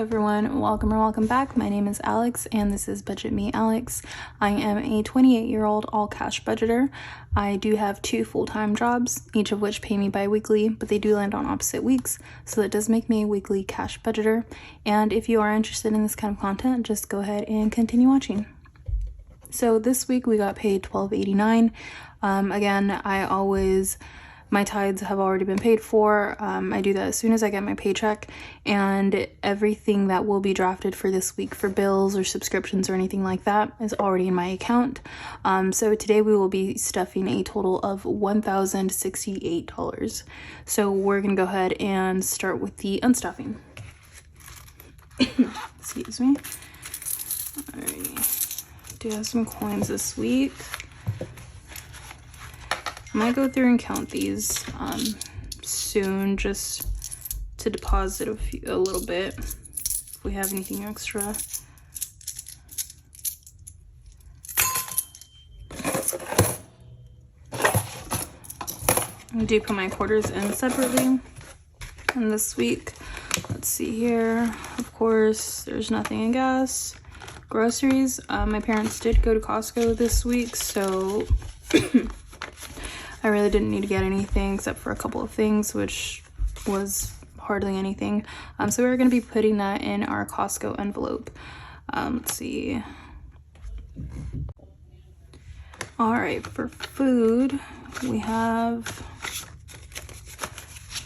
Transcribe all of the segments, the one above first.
everyone, welcome or welcome back. My name is Alex and this is Budget Me Alex. I am a 28-year-old all cash budgeter. I do have 2 full-time jobs, each of which pay me bi-weekly, but they do land on opposite weeks, so that does make me a weekly cash budgeter. And if you are interested in this kind of content, just go ahead and continue watching. So this week we got paid $12.89. Again, my tithes have already been paid for. I do that as soon as I get my paycheck, and everything that will be drafted for this week for bills or subscriptions or anything like that is already in my account. So today we will be stuffing a total of $1,068. So we're gonna go ahead and start with the unstuffing. Excuse me. Alrighty. Do have some coins this week. I might go through and count these soon, just to deposit a little bit if we have anything extra. I do put my quarters in separately. And this week, let's see here, of course, there's nothing in gas. Groceries, my parents did go to Costco this week, so I really didn't need to get anything except for a couple of things, which was hardly anything. So we're going to be putting that in our Costco envelope. Let's see. All right, for food, we have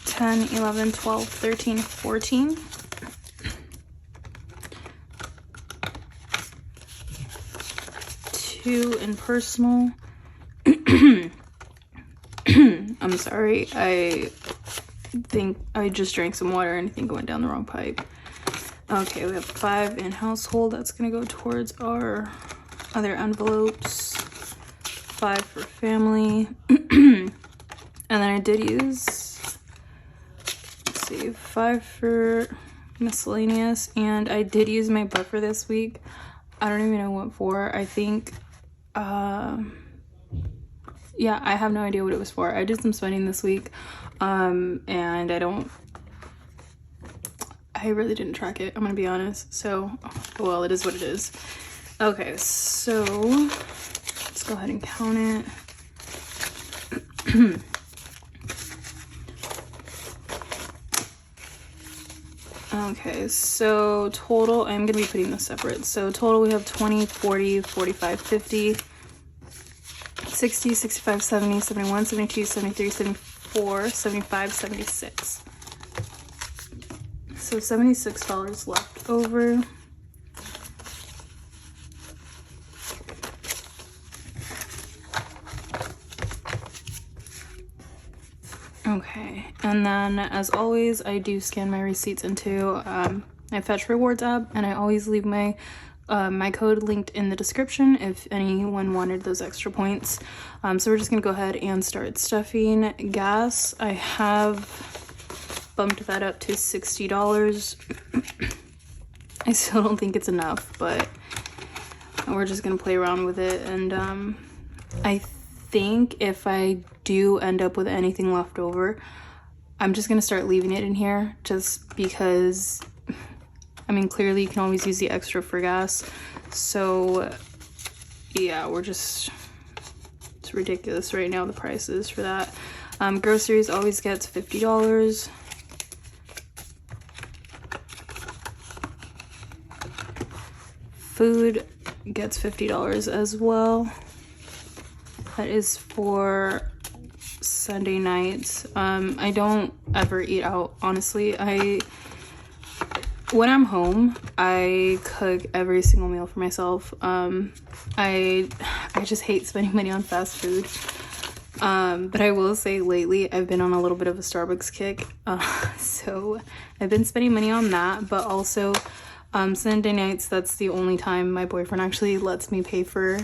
10, 11, 12, 13, 14. Two in personal. I'm sorry, I think I just drank some water and I think it went down the wrong pipe. Okay, we have 5 in household. That's gonna go towards our other envelopes. 5 for family. And then I did use, let's see, 5 for miscellaneous, and I did use my buffer this week. I don't even know what for. I think, yeah, I have no idea what it was for. I did some spending this week, and I really didn't track it, I'm gonna be honest. So, well, it is what it is. Okay, so let's go ahead and count it. Okay, so total, I'm gonna be putting this separate. So total we have 20, 40, 45, 50, 60, 65, 70, 71, 72, 73, 74, 75, 76. So $76 left over. Okay, and then as always, I do scan my receipts into my Fetch Rewards app, and I always leave my my code linked in the description if anyone wanted those extra points. So we're just gonna go ahead and start stuffing. Gas, I have bumped that up to $60. I still don't think it's enough, but we're just gonna play around with it. And I think if I do end up with anything left over, I'm just gonna start leaving it in here, just because, I mean, clearly you can always use the extra for gas. So yeah, it's ridiculous right now, the prices for that. Groceries always gets $50. Food gets $50 as well. That is for Sunday nights. I don't ever eat out, honestly. When I'm home, I cook every single meal for myself. I just hate spending money on fast food. But I will say lately I've been on a little bit of a Starbucks kick. So I've been spending money on that, but also Sunday nights, that's the only time my boyfriend actually lets me pay for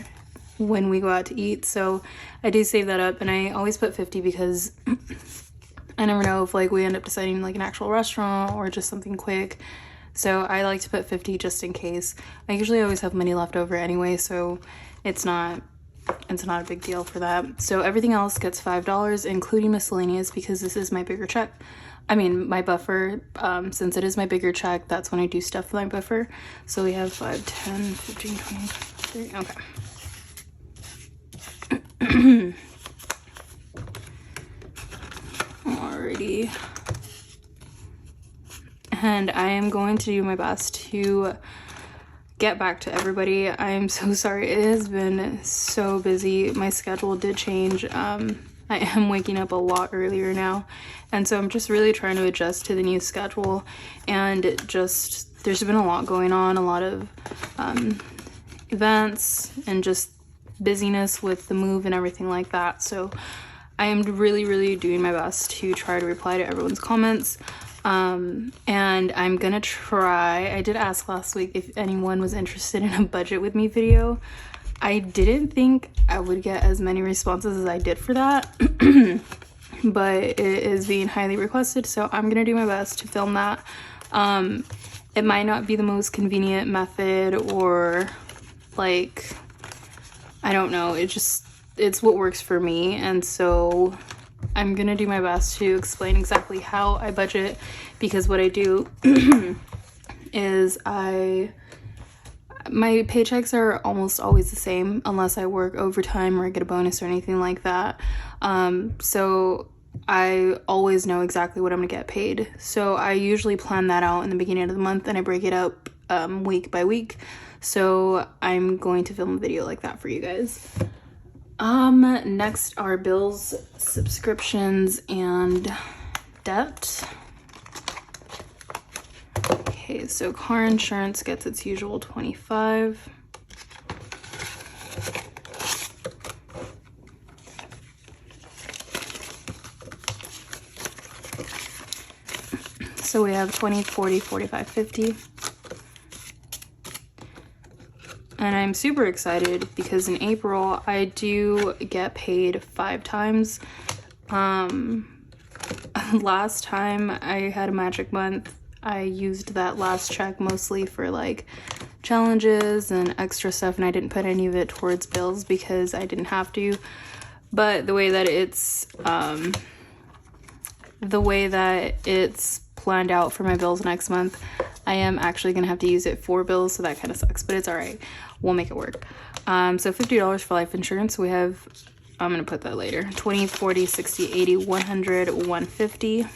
when we go out to eat. So I do save that up, and I always put 50 because I never know if like we end up deciding like an actual restaurant or just something quick. So I like to put 50 just in case. I usually always have money left over anyway, so it's not a big deal for that. So everything else gets $5, including miscellaneous, because this is my bigger check. I mean my buffer, since it is my bigger check, that's when I do stuff with my buffer. So we have 5, 10, 15, 20, 30, okay. Alrighty. And I am going to do my best to get back to everybody. I am so sorry. It has been so busy. My schedule did change. I am waking up a lot earlier now. And so I'm just really trying to adjust to the new schedule. And just, there's been a lot going on, a lot of events and just busyness with the move and everything like that. So I am really doing my best to try to reply to everyone's comments. And I'm gonna try, I did ask last week if anyone was interested in a budget with me video. I didn't think I would get as many responses as I did for that, but it is being highly requested, so I'm gonna do my best to film that. It might not be the most convenient method, or like, I don't know, it's what works for me, and so I'm gonna do my best to explain exactly how I budget, because what I do is my paychecks are almost always the same unless I work overtime or I get a bonus or anything like that. So I always know exactly what I'm gonna get paid. So I usually plan that out in the beginning of the month and I break it up week by week. So I'm going to film a video like that for you guys. Next are bills, subscriptions, and debt. Okay, so car insurance gets its usual $25. So we have 20, 40, 45, 50. And I'm super excited because in April I do get paid 5 times. Last time I had a magic month, I used that last check mostly for like challenges and extra stuff, and I didn't put any of it towards bills because I didn't have to. But the way that it's planned out for my bills next month, I am actually gonna have to use it for bills, so that kind of sucks, but it's all right. We'll make it work. So $50 for life insurance. We have, I'm gonna put that later, 20, 40, 60, 80, 100, 150.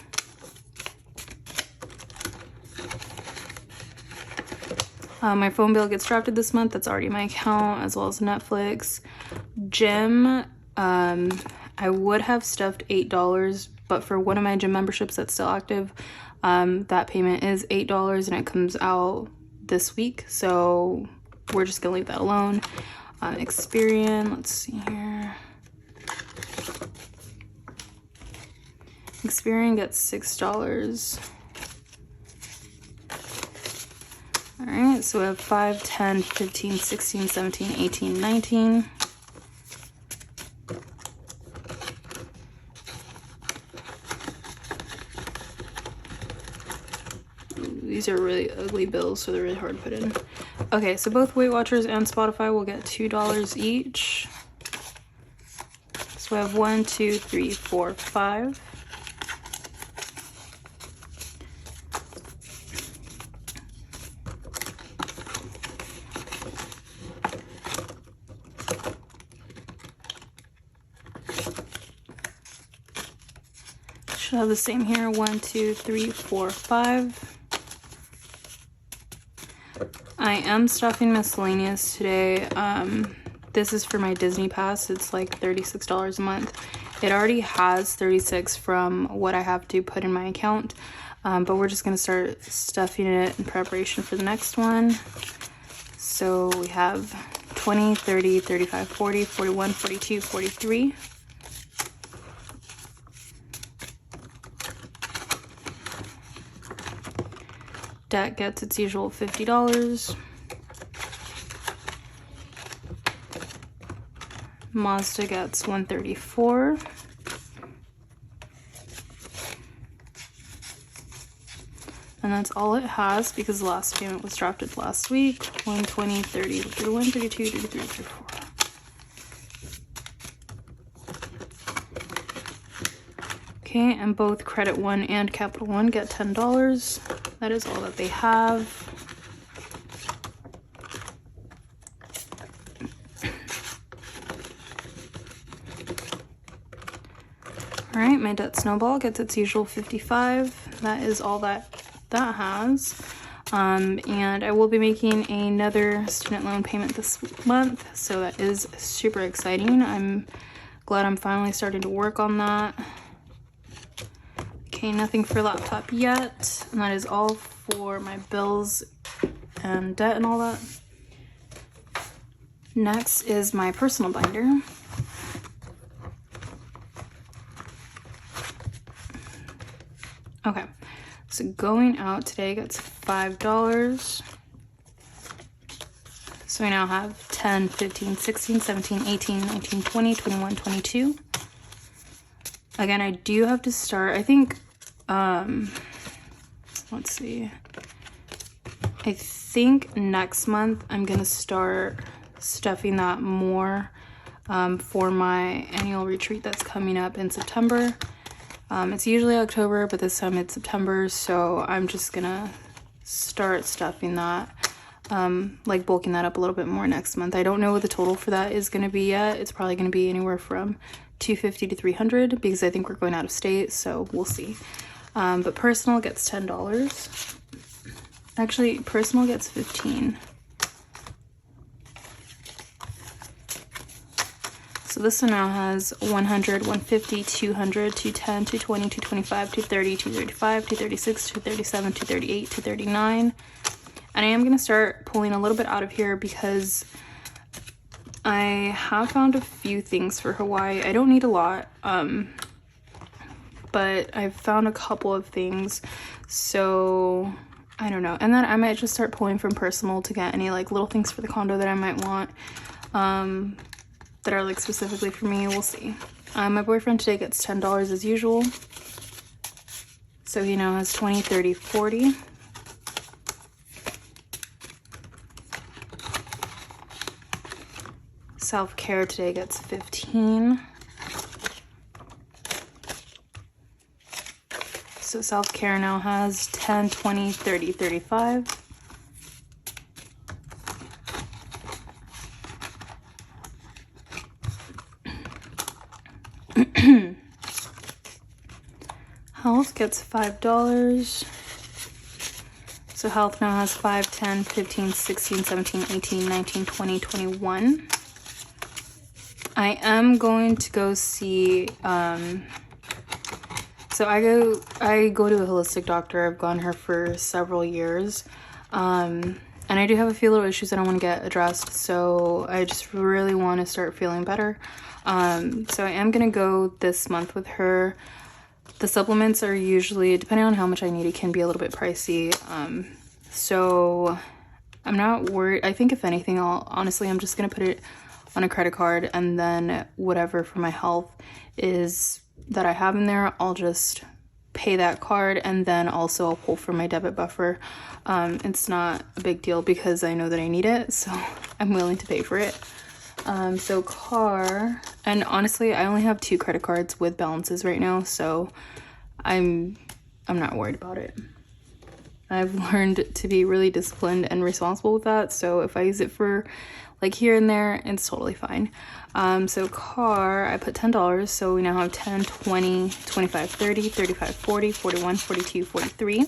My phone bill gets drafted this month. That's already my account, as well as Netflix. Gym, I would have stuffed $8, but for one of my gym memberships that's still active, that payment is $8 and it comes out this week, so we're just gonna leave that alone. Experian, let's see here. Experian gets $6. All right, so we have 5, 10, 15, 16, 17, 18, 19. These are really ugly bills, so they're really hard to put in. Okay, so both Weight Watchers and Spotify will get $2 each. So we have 1, 2, 3, 4, 5. Should have the same here. 1, 2, 3, 4, 5. I am stuffing miscellaneous today. This is for my Disney Pass. It's like $36 a month. It already has $36 from what I have to put in my account, but we're just gonna start stuffing it in preparation for the next one. So we have 20, 30, 35, 40, 41, 42, 43. Debt gets its usual $50. Mazda gets $134. And that's all it has because the last payment was drafted last week. 120, 30, 31, 32, 33, 34. Okay, and both Credit One and Capital One get $10. That is all that they have. All right, my debt snowball gets its usual 55. That is all that has. And I will be making another student loan payment this month, so that is super exciting. I'm glad I'm finally starting to work on that. Okay, nothing for laptop yet, and that is all for my bills and debt and all that. Next is my personal binder. Okay, so going out today gets $5. So we now have 10, 15, 16, 17, 18, 19, 20, 21, 22. Again, I do have to start, I think, let's see. I think next month I'm gonna start stuffing that more for my annual retreat that's coming up in September. It's usually October, but this time it's September, so I'm just gonna start stuffing that, like bulking that up a little bit more next month. I don't know what the total for that is gonna be yet. It's probably gonna be anywhere from $250 to $300 because I think we're going out of state, so we'll see. But personal gets $10. Actually, personal gets $15. So this one now has 100, 150, 200, 210, 220, 225, 230, 235, 236, 237, 238, 239. And I am going to start pulling a little bit out of here because I have found a few things for Hawaii. I don't need a lot, but I've found a couple of things, so I don't know. And then I might just start pulling from personal to get any like little things for the condo that I might want. That are like specifically for me. We'll see. My boyfriend today gets $10 as usual, so he now has 20, 30, 40. Self-care today gets 15. So self-care now has 10, 20, 30, 35. Health gets $5. So health now has 5, 10, 15, 16, 17, 18, 19, 20, 21. I am going to go see, so I go to a holistic doctor. I've gone her for several years. And I do have a few little issues that I want to get addressed. So I just really want to start feeling better. So I am going to go this month with her. The supplements are usually, depending on how much I need, it can be a little bit pricey. So I'm not worried. I think if anything, honestly, I'm just going to put it on a credit card, and then whatever for my health is that I have in there, I'll just pay that card, and then also I'll pull from my debit buffer. It's not a big deal because I know that I need it, so I'm willing to pay for it. So car, and honestly, I only have 2 credit cards with balances right now, so I'm not worried about it. I've learned to be really disciplined and responsible with that, so if I use it for like here and there, it's totally fine. So car, I put $10, so we now have 10, 20, 25, 30, 35, 40, 41, 42, 43.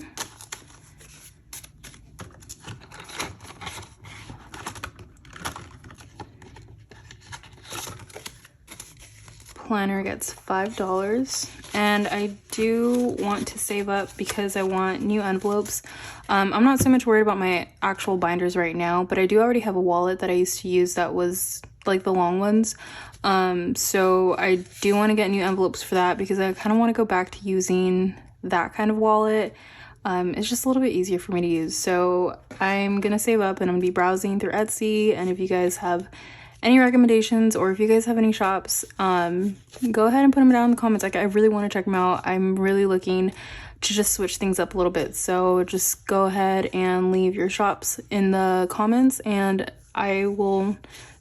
Planner gets $5, and I do want to save up because I want new envelopes. I'm not so much worried about my actual binders right now, but I do already have a wallet that I used to use that was like the long ones. So I do want to get new envelopes for that because I kind of want to go back to using that kind of wallet. It's just a little bit easier for me to use. So I'm gonna save up, and I'm gonna be browsing through Etsy, and if you guys have any recommendations, or if you guys have any shops, go ahead and put them down in the comments. Like, I really want to check them out. I'm really looking to just switch things up a little bit, so just go ahead and leave your shops in the comments, and I will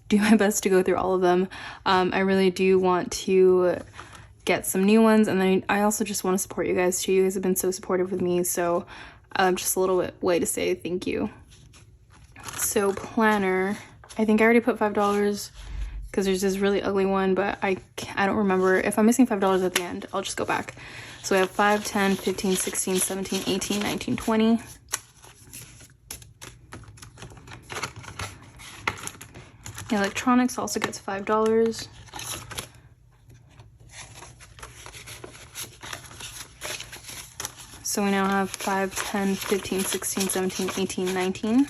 do my best to go through all of them. I really do want to get some new ones. And then I also just want to support you guys too. You guys have been so supportive with me, so just a little bit way to say thank you. So planner, I think I already put $5 because there's this really ugly one, but I don't remember. If I'm missing $5 at the end, I'll just go back. So we have 5, 10, 15, 16, 17, 18, 19, 20. Electronics also gets $5. So we now have 5, 10, 15, 16, 17, 18, 19.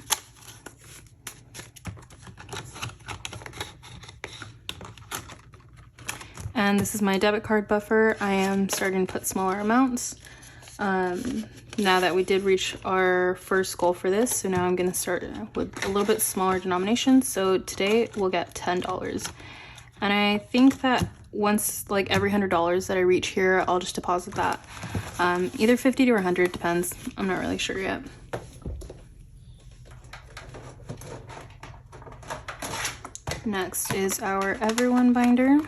And this is my debit card buffer. I am starting to put smaller amounts now that we did reach our first goal for this. So now I'm going to start with a little bit smaller denominations. So today we'll get $10. And I think that once, like every $100 that I reach here, I'll just deposit that. Either 50 or 100, depends. I'm not really sure yet. Next is our Everyone binder.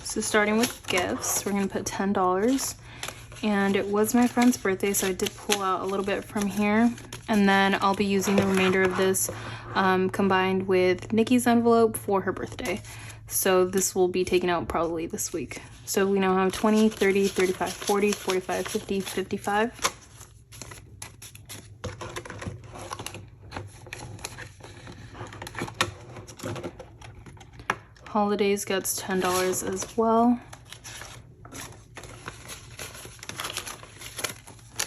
So starting with gifts, we're gonna put $10. And it was my friend's birthday, so I did pull out a little bit from here. And then I'll be using the remainder of this combined with Nikki's envelope for her birthday. So this will be taken out probably this week. So we now have 20, 30, 35, 40, 45, 50, 55. Holidays gets $10 as well.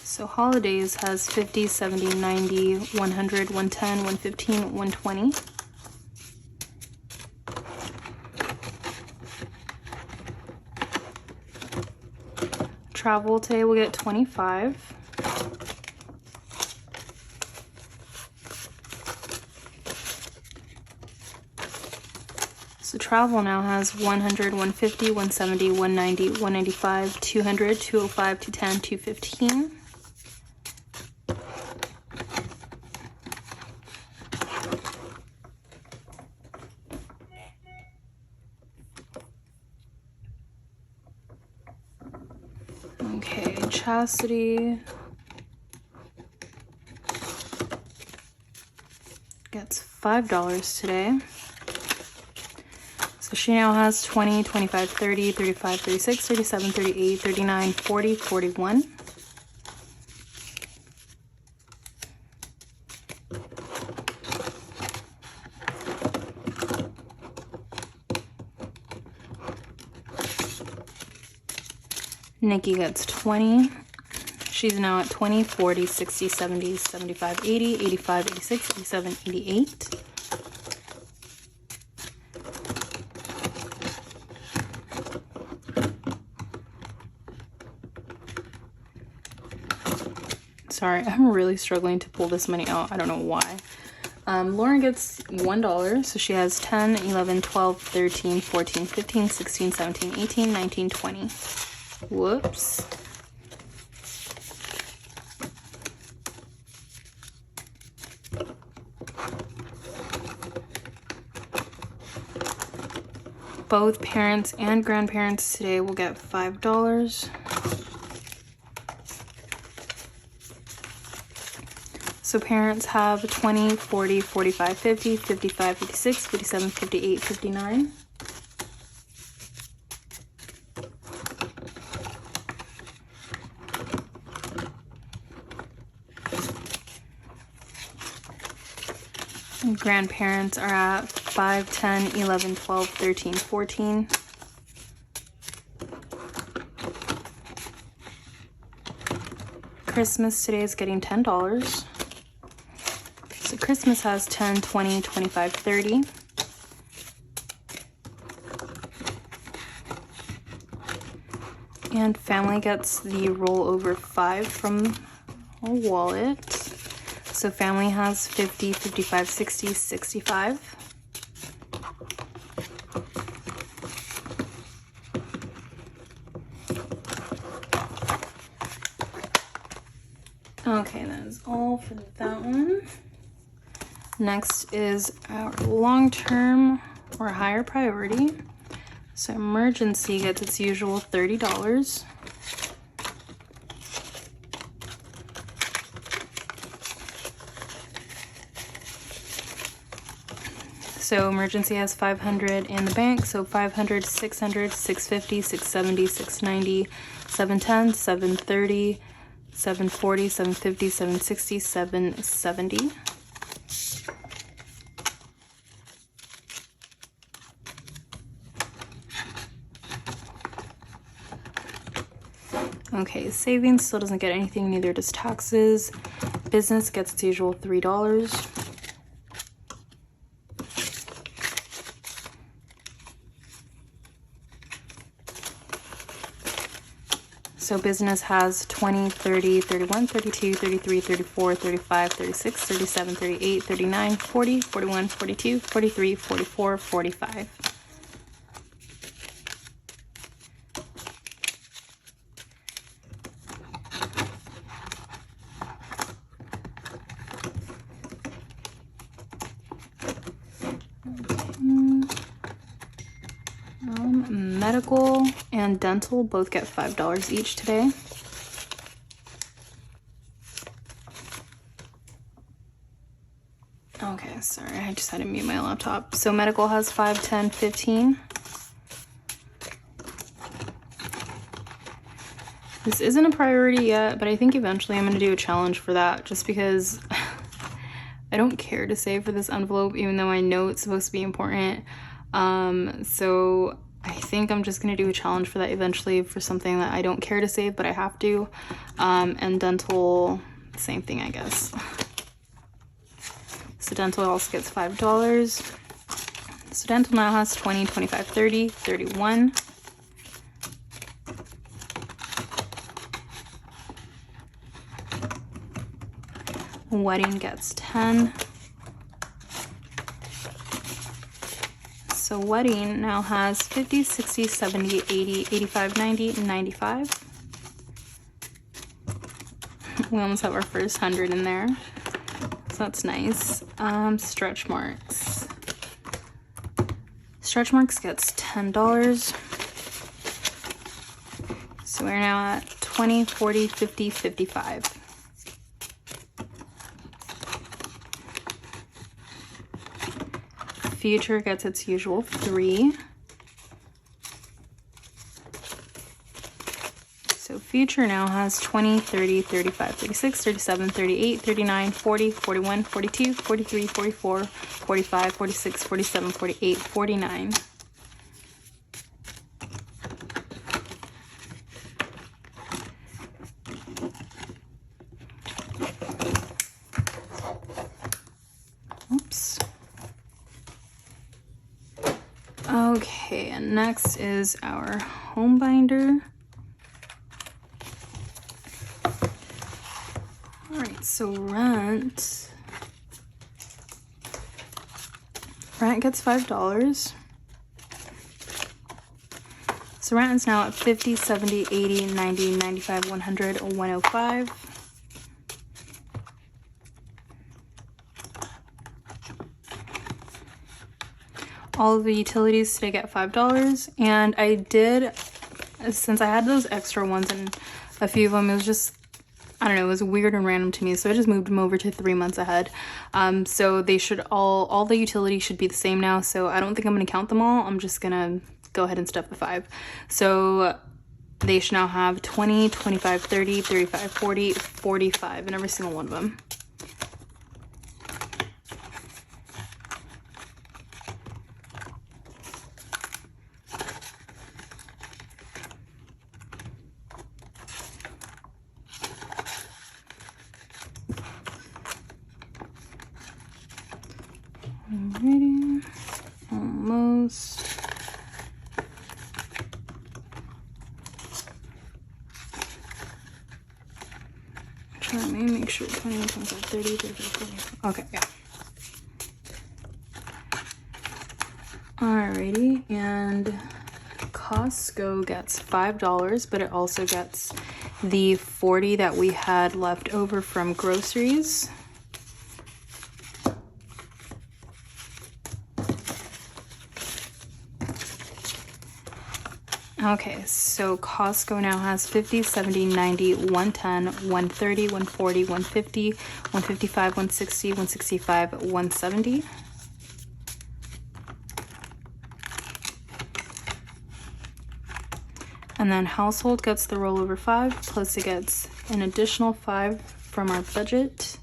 So holidays has 50, 70, 90, 100, 110, 115, 120. Travel today will get 25. So travel now has 100, 150, 170, 190, 195, 200, 205, 210, 215. Okay, Chastity gets $5 today. So she now has 20, 25, 30, 35, 36, 37, 38, 39, 40, 41. Nikki gets 20. She's now at 20, 40, 60, 70, 75, 80, 85, 86, 87, 88. Sorry, I'm really struggling to pull this money out. I don't know why. Lauren gets $1, so she has 10, 11, 12, 13, 14, 15, 16, 17, 18, 19, 20. Whoops. Both parents and grandparents today will get $5. So parents have 20, 40, 45, 50, 55, 56, 57, 58, 59. And grandparents are at 5, 10, 11, 12, 13, 14. Christmas today is getting $10. So Christmas has 10, 20, 25, 30. And family gets the rollover 5 from a wallet. So family has 50, 55, 60, 65. Okay, that is all for that one. Next is our long-term or higher priority. So emergency gets its usual $30. So emergency has 500 in the bank, so 500, 600, 650, 670, 690, 710, 730, 740, 750, 760, 770. Okay, savings still doesn't get anything, neither does taxes. Business gets its usual $3. So business has 20, 30, 31, 32, 33, 34, 35, 36, 37, 38, 39, 40, 41, 42, 43, 44, 45. Medical and dental both get $5 each today. Okay, sorry, I just had to mute my laptop. So medical has 5, 10, 15. This isn't a priority yet, but I think eventually I'm going to do a challenge for that just because I don't care to save for this envelope, even though I know it's supposed to be important. So I think I'm just going to do a challenge for that eventually for something that I don't care to save, but I have to. And dental, same thing, I guess. So dental also gets $5. So dental now has 20, 25, 30, 31. Wedding gets 10. So wedding now has 50, 60, 70, 80, 85, 90, 95. We almost have our first 100 in there. So that's nice. Stretch marks. Stretch marks gets $10. So we're now at 20, 40, 50, 55. Future gets its usual 3. So future now has 20, 30, 35, 36, 37, 38, 39, 40, 41, 42, 43, 44, 45, 46, 47, 48, 49. Oops. Okay, and next is our home binder. All right, so rent gets $5. So rent is now at 50, 70, 80, 90, 95, 100, 105. All of the utilities today get $5, and I did, since I had those extra ones and a few of them, it was just, I don't know, it was weird and random to me, so I just moved them over to 3 months ahead. So they should all the utilities should be the same now, so I don't think I'm going to count them all. I'm just going to go ahead and stuff the 5. So they should now have 20, 25, 30, 35, 40, 45 in every single one of them. Alrighty, almost. Try to make sure 20, 25, 30, 35, 40. Okay, yeah. Alrighty, and Costco gets $5, but it also gets the 40 that we had left over from groceries. Okay, so Costco now has 50, 70, 90, 110, 130, 140, 150, 155, 160, 165, 170. And then household gets the rollover 5, plus it gets an additional 5 from our budget.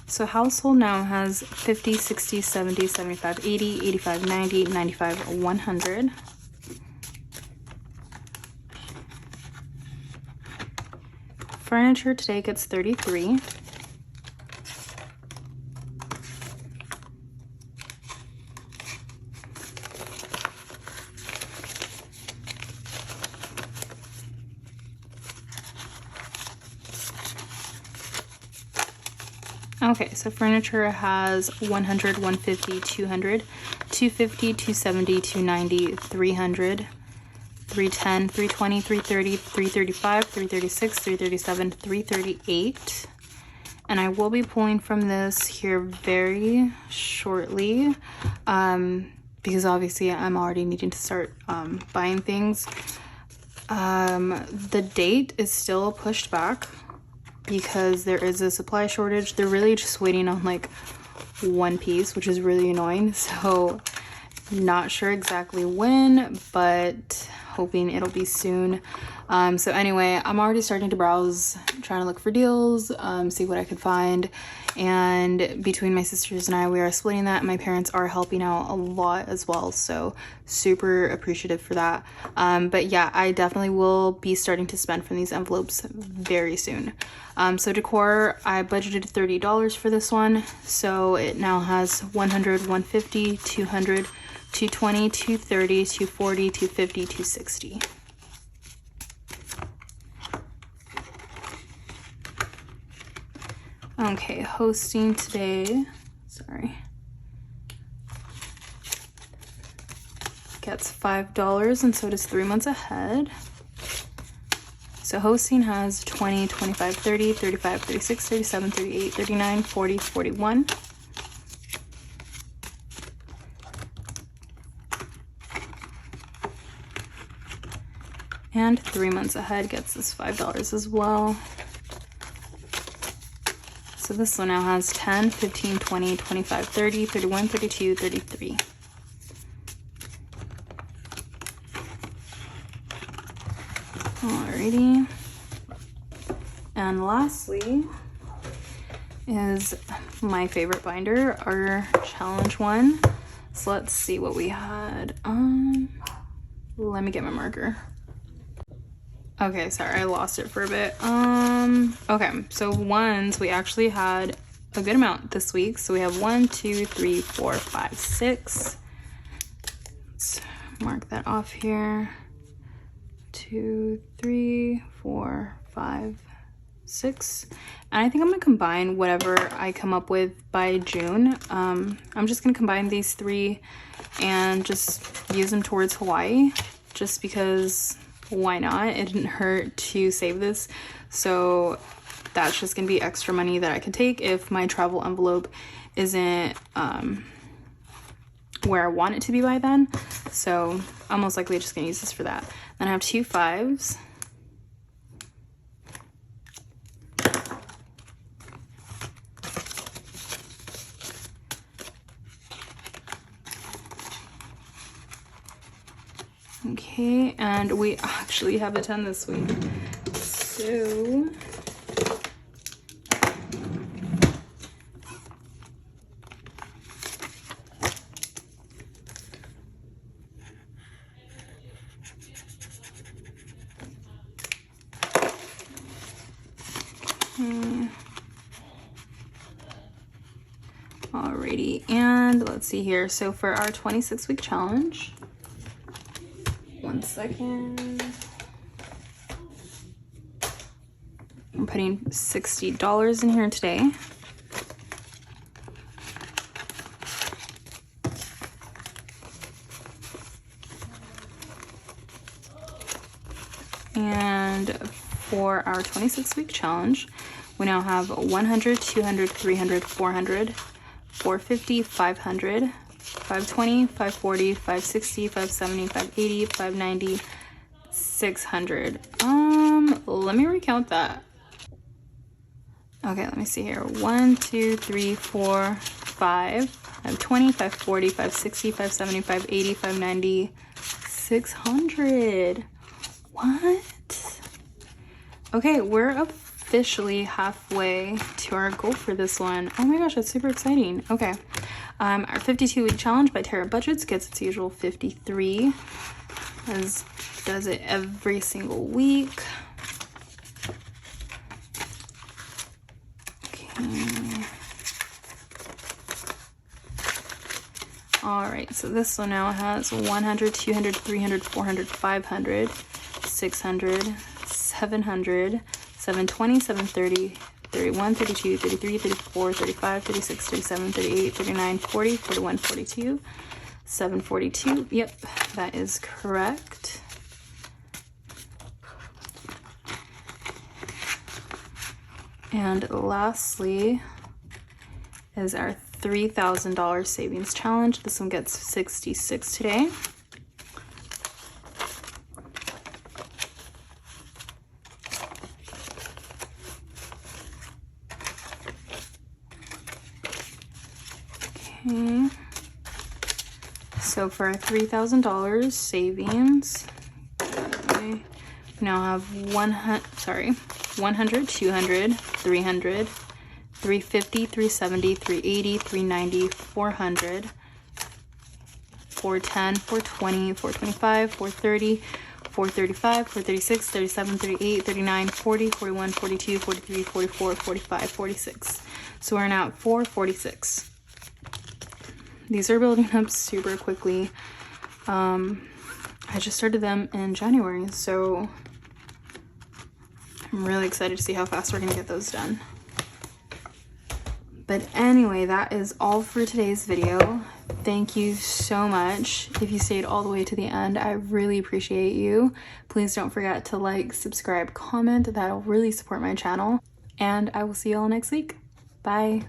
So household now has 50, 60, 70, 75, 80, 85, 90, 95, 100. Furniture today gets 33. Okay, so furniture has 100, 150, 200, 250, 270, 290, 300, 310, 320, 330, 335, 336, 337, 338. And I will be pulling from this here very shortly, because obviously I'm already needing to start buying things. The date is still pushed back because there is a supply shortage. They're really just waiting on like one piece, which is really annoying. So not sure exactly when, but hoping it'll be soon. So anyway, I'm already starting to browse, trying to look for deals, see what I could find. And between my sisters and I, we are splitting that. My parents are helping out a lot as well, so super appreciative for that. But yeah, I definitely will be starting to spend from these envelopes very soon. So decor, I budgeted $30 for this one, so it now has 100, 150, 200, 220, 230, 240, 250, 260. Okay, hosting today, sorry, gets $5, and so does 3 months ahead. So hosting has 20, 25, 30, 35, 36, 37, 38, 39, 40, 41. And 3 months ahead gets us $5 as well. So this one now has 10, 15, 20, 25, 30, 31, 32, 33. Alrighty. And lastly is my favorite binder, our challenge one. So let's see what we had. Let me get my marker. Okay, sorry, I lost it for a bit. Okay, so ones, we actually had a good amount this week. So we have 1, 2, 3, 4, 5, 6. Let's mark that off here. 2, 3, 4, 5, 6. And I think I'm gonna combine whatever I come up with by June. I'm just gonna combine these 3 and just use them towards Hawaii, just because why not? It didn't hurt to save this. So that's just gonna be extra money that I can take if my travel envelope isn't where I want it to be by then. So I'm most likely just gonna use this for that. Then I have 2 5s. Okay, and we actually have a 10 this week. So alrighty, and let's see here. So for our 26-week challenge, 1 second. I'm putting $60 in here today. And for our 26-week challenge, we now have 100, 200, 300, 400, 450, 500, 520, 540, 560, 570, 580, 590, 600. Let me recount that. Okay, let me see here. 1, 2, 3, 4, 5, 520, 540, 560, 570, 580, 590, 600. What? Okay, we're officially halfway to our goal for this one. Oh my gosh, that's super exciting. Okay, our 52-week challenge by BudgetsByTheBeach gets its usual 53, as does it every single week. All right, so this one now has 100, 200, 300, 400, 500, 600, 700, 720, 730, 31, 32, 33, 34, 35, 36, 37, 38, 39, 40, 41, 42, 742. Yep, that is correct. And lastly is our $3,000 savings challenge. This one gets 66 today. Okay. So for our $3,000 savings, we now have 100, 200, 300, 350, 370, 380, 390, 400, 410, 420, 425, 430, 435, 436, 37, 38, 39, 40, 41, 42, 43, 44, 45, 46. So we're now at 446. These are building up super quickly. I just started them in January, so I'm really excited to see how fast we're gonna get those done. But anyway, that is all for today's video. Thank you so much. If you stayed all the way to the end, I really appreciate you. Please don't forget to like, subscribe, comment. That'll really support my channel. And I will see you all next week. Bye.